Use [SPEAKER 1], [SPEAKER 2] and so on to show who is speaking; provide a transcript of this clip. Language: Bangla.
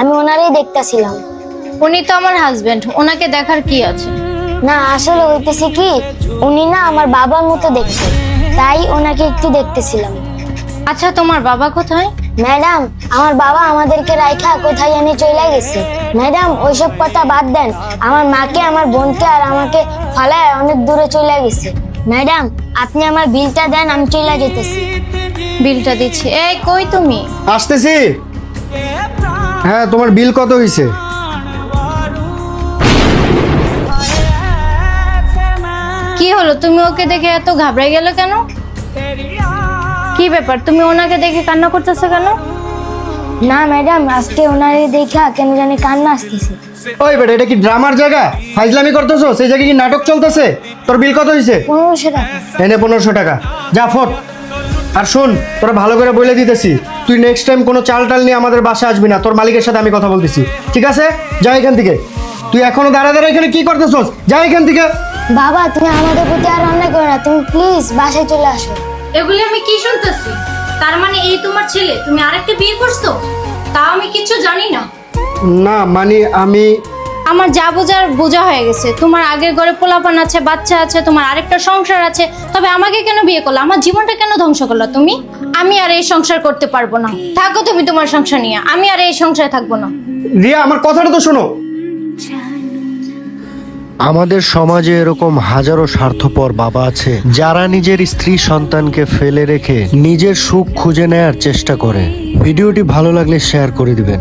[SPEAKER 1] আমি ওনারই দেখতেছিলাম।
[SPEAKER 2] উনি তো আমার হাজবেন্ড, ওনাকে দেখার কি আছে?
[SPEAKER 1] না আসলে হইতেছে কি, উনি না আমার বাবার মতো দেখতে, তাই ওনাকে একটু দেখতেছিলাম।
[SPEAKER 2] আচ্ছা, তোমার বাবা কোথায়?
[SPEAKER 1] ম্যাডাম, আমার বাবা আমাদেরকে রাইখা কোথায় জানি চলে গেছে। ম্যাডাম ওইসব কথা বাদ দেন, আমার মাকে, আমার বোনকে আর আমাকে ফালায় অনেক দূরে চলে গেছে। ম্যাডাম আপনি আমার বিলটা দেন, আমি চলে যেতেছি।
[SPEAKER 2] বিলটা দিচ্ছি। এই কই তুমি?
[SPEAKER 3] আসতেছি। হ্যাঁ, তোমার বিল কত হয়েছে?
[SPEAKER 2] কি হলো, তুমি ওকে দেখে এত ঘাবড়ে গেলে কেন? কি ব্যাপার, তুমি ওনাকে দেখে কান্না করতেছো কেন?
[SPEAKER 1] না ম্যাডাম, আজকে ওনারে দেখা কেন জানি কান্না আসতেছে।
[SPEAKER 3] ওই বেটা, এটা কি ড্রামার জায়গা? ফাইজলামি করতেছো? সেই জায়গায় কি নাটক চলতেছে? তোর বিল কত হয়েছে?
[SPEAKER 1] 1500 টাকা।
[SPEAKER 3] এনে 1500 টাকা, যা ফট। আর শোন, তোরা ভালো করে বলে দিতেছি, তুই নেক্সট টাইম কোনো চাল টাল নিয়ে আমাদের বাসায় আসবি না। তোর মালিকের সাথে আমি কথা বলতেছি, ঠিক আছে? যা এখান থেকে। তুই এখনো দাঁড়া দাঁড়া এখানে কি করতেছস? যা এখান থেকে।
[SPEAKER 1] বাবা তুমি আমাদের প্রতি আর অন্যায় করো না, তুমি প্লিজ বাসায় চলে আসো।
[SPEAKER 2] এগুলি আমি কি শুনতেছি? তার মানে এই তোমার ছেলে, তুমি আরেকটা বিয়ে করছো? তাও আমি কিছু জানি না।
[SPEAKER 3] না মানে আমি
[SPEAKER 2] আমার যা বোঝার বোঝা হয়ে গেছে। তোমার আগের ঘরে পোলাপান আছে, বাচ্চা আছে, তোমার আরেকটা সংসার আছে, তবে আমাকে কেন বিয়ে করলো? আমার জীবনটা কেন ধ্বংস করলো তুমি? আমি আর এই সংসার করতে পারবো না। থাকো তুমি তোমার সংসার নিয়ে, আমি আর এই সংসারে থাকবো না।
[SPEAKER 3] রিয়া, আমার কথাটা তো শোনো।
[SPEAKER 4] আমাদের সমাজে এরকম হাজারো স্বার্থপর বাবা আছে যারা নিজের স্ত্রী সন্তানকে ফেলে রেখে নিজের সুখ খুঁজে নেয়ার চেষ্টা করে। ভিডিওটি ভালো লাগলে শেয়ার করে দিবেন।